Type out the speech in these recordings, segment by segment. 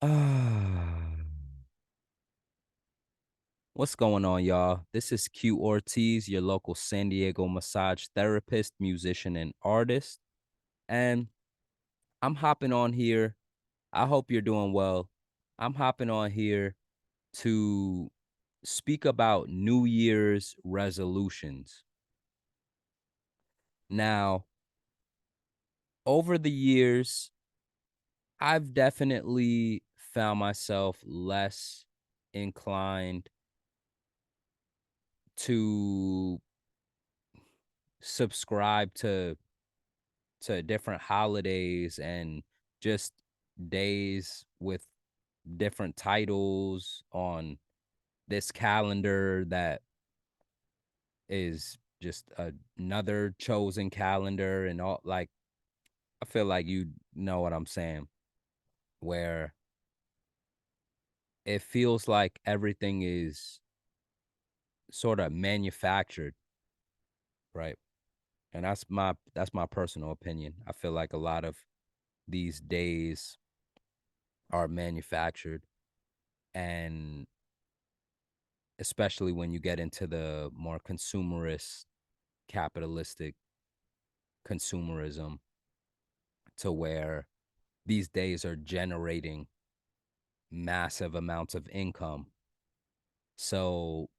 Ah, what's going on, y'all? This is Q Ortiz, your local San Diego massage therapist, musician, and artist. And I'm hopping on here. I hope you're doing well. I'm hopping on here to speak about New Year's resolutions. Now, over the years, I've definitely found myself less inclined to subscribe to different holidays and just days with different titles on this calendar that is just another chosen calendar and all. Like, I feel like you know what I'm saying, where it feels like everything is sort of manufactured, right? And that's my personal opinion. I feel like a lot of these days are manufactured, and especially when you get into the more consumerist, capitalistic consumerism, to where these days are generating massive amounts of income. So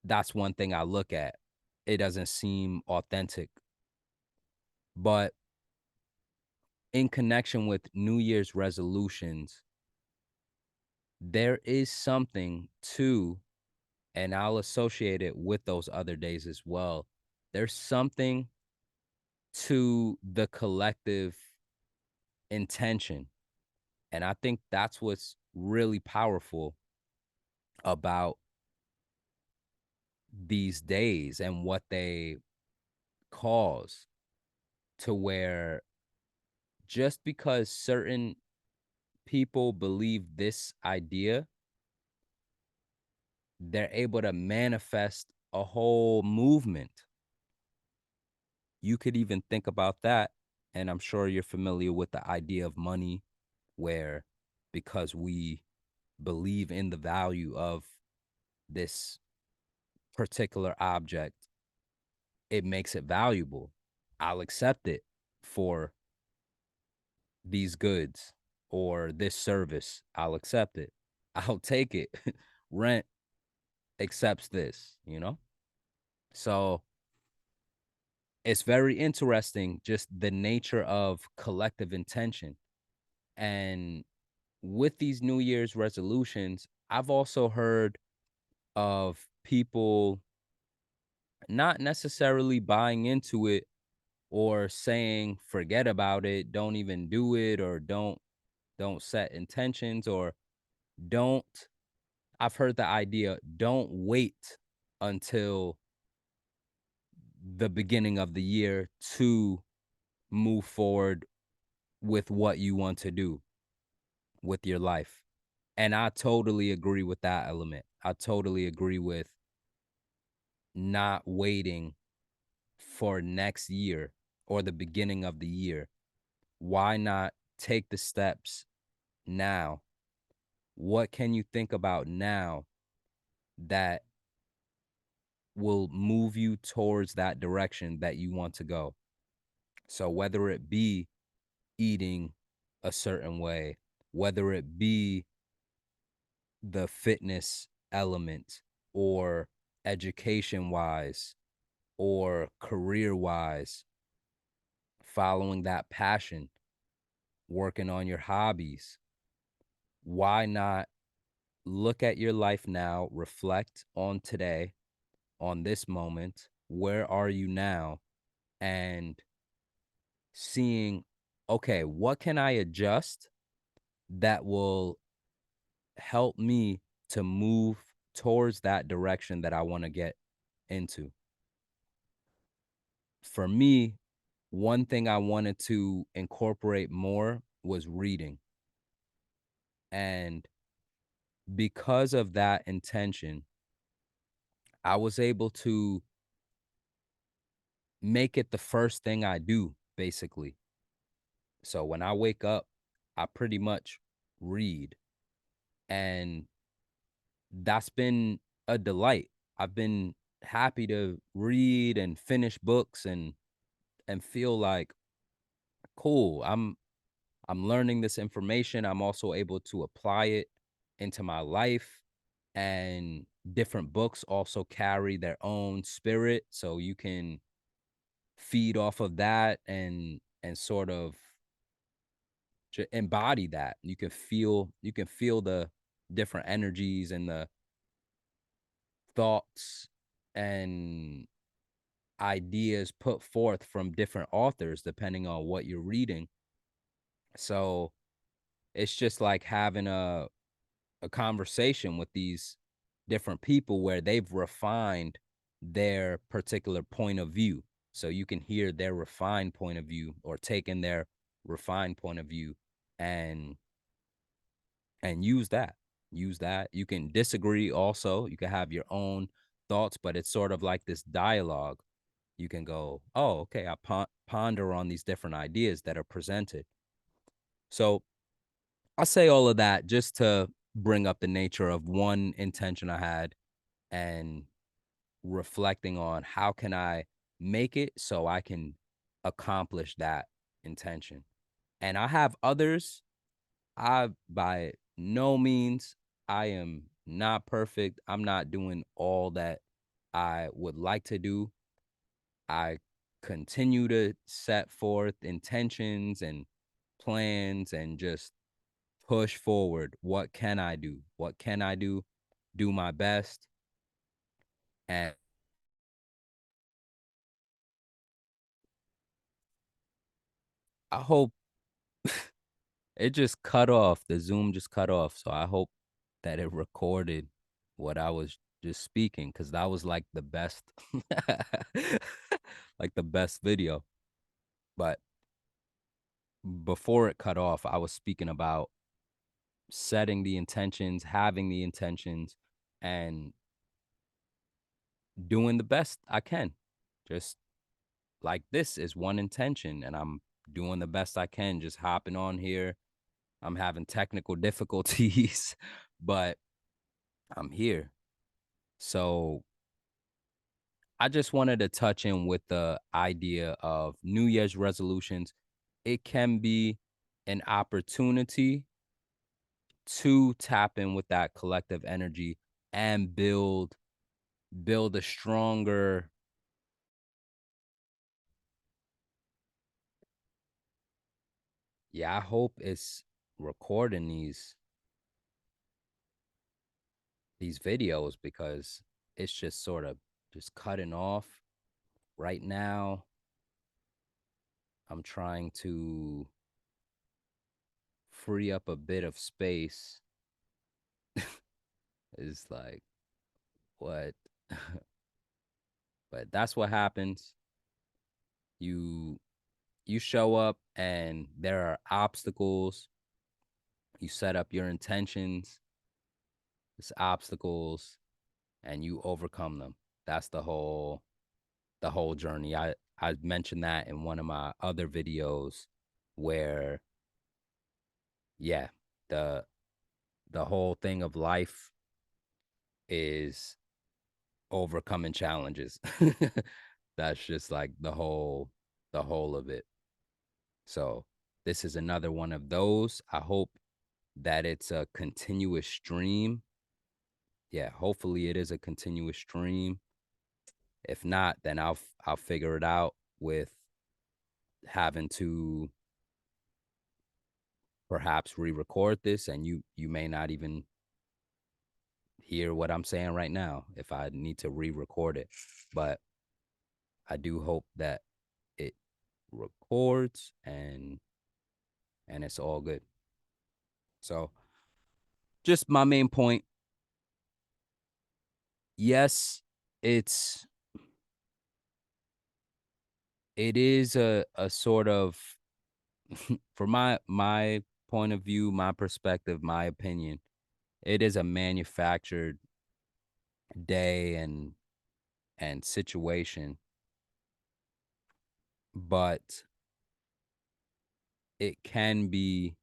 that's one thing I look at. It doesn't seem authentic. But in connection with New Year's resolutions, there is something to, and I'll associate it with those other days as well. There's something to the collective intention. And I think that's what's really powerful about these days and what they cause, to where just because certain people believe this idea, they're able to manifest a whole movement. You could even think about that. And I'm sure you're familiar with the idea of money, where because we believe in the value of this particular object, it makes it valuable. I'll accept it for these goods or this service. I'll accept it. I'll take it. Rent accepts this, you know? So it's very interesting, just the nature of collective intention. And with these New Year's resolutions, I've also heard of people not necessarily buying into it or saying forget about it, don't even do it, or don't set intentions, or don't, I've heard the idea, don't wait until the beginning of the year to move forward with what you want to do with your life. And I totally agree with that element. I totally agree with not waiting for next year or the beginning of the year. Why not take the steps now? What can you think about now that will move you towards that direction that you want to go? So whether it be eating a certain way, whether it be the fitness element, or education wise, or career wise, following that passion, working on your hobbies, why not look at your life now, reflect on today, on this moment, where are you now, and seeing, okay, what can I adjust that will help me to move towards that direction that I want to get into. For me, one thing I wanted to incorporate more was reading. And because of that intention, I was able to make it the first thing I do, basically. So when I wake up, I pretty much read. And that's been a delight. I've been happy to read and finish books and feel like, cool, I'm learning this information. I'm also able to apply it into my life. And different books also carry their own spirit. So you can feed off of that and sort of embody that. You can feel the different energies and the thoughts and ideas put forth from different authors depending on what you're reading. So it's just like having a conversation with these different people where they've refined their particular point of view. So you can hear their refined point of view or taking their refined point of view and use that. Use that. You can disagree also. You can have your own thoughts, but it's sort of like this dialogue. You can go, oh, okay, I ponder on these different ideas that are presented. So I say all of that just to bring up the nature of one intention I had and reflecting on how can I make it so I can accomplish that intention. And I have others. I by no means I am not perfect. I'm not doing all that I would like to do. I continue to set forth intentions and plans and just push forward. What can I do? What can I do? Do my best. And I hope it just cut off. The Zoom just cut off. So I hope that it recorded what I was just speaking because that was like the best, like the best video. But before it cut off, I was speaking about setting the intentions, having the intentions, and doing the best I can. Just like this is one intention, and I'm doing the best I can, just hopping on here. I'm having technical difficulties, but I'm here. So I just wanted to touch in with the idea of New Year's resolutions. It can be an opportunity to tap in with that collective energy and build a stronger. Yeah, I hope it's recording these videos because it's just sort of just cutting off right now. I'm trying to free up a bit of space. Is like what? But that's what happens. You you show up and there are obstacles. You set up your intentions, there's obstacles, and you overcome them. That's the whole journey. I mentioned that in one of my other videos where yeah, the the whole thing of life is overcoming challenges. That's just like the whole of it. So this is another one of those. I hope that it's a continuous stream. Yeah, hopefully it is a continuous stream. If not, then I'll figure it out with having to perhaps re-record this and you may not even hear what I'm saying right now if I need to re-record it. But I do hope that it records and it's all good. So just my main point. Yes, it's it is a sort of from my point of view, my perspective, my opinion, it is a manufactured day and situation, but it can be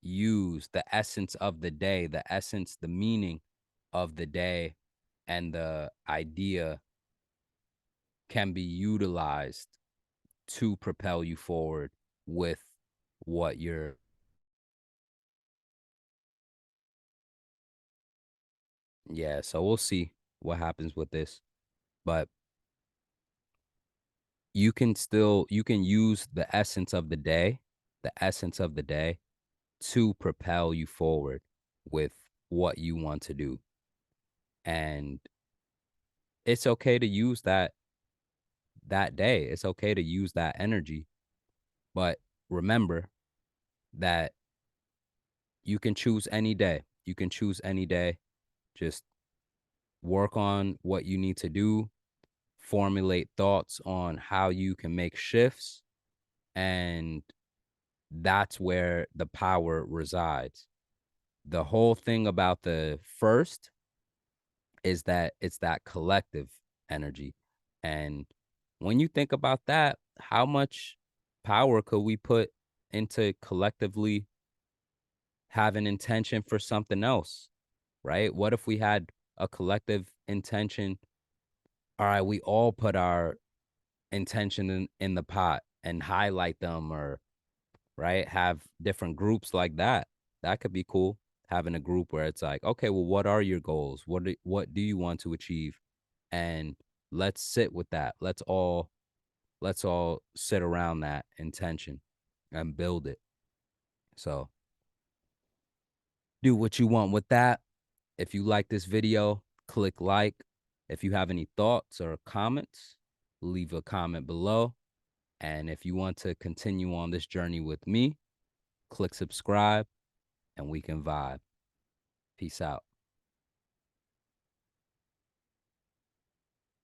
use the essence of the day, the essence, the meaning of the day, and the idea can be utilized to propel you forward with what you're. Yeah, so we'll see what happens with this. But you can use the essence of the essence of the day to propel you forward with what you want to do. And it's okay to use that day. It's okay to use that energy. But remember that you can choose any day. You can choose any day. Just work on what you need to do, formulate thoughts on how you can make shifts, and that's where the power resides. The whole thing about the first is that it's that collective energy. And when you think about that, how much power could we put into collectively have an intention for something else, right? What if we had a collective intention? All right, we all put our intention in the pot and highlight them, or right, have different groups like that. That could be cool. Having a group where it's like, okay, well, what are your goals? What do you want to achieve? And let's sit with that. Let's all sit around that intention and build it. So do what you want with that. If you like this video, click like. If you have any thoughts or comments, leave a comment below. And if you want to continue on this journey with me, click subscribe and we can vibe. Peace out.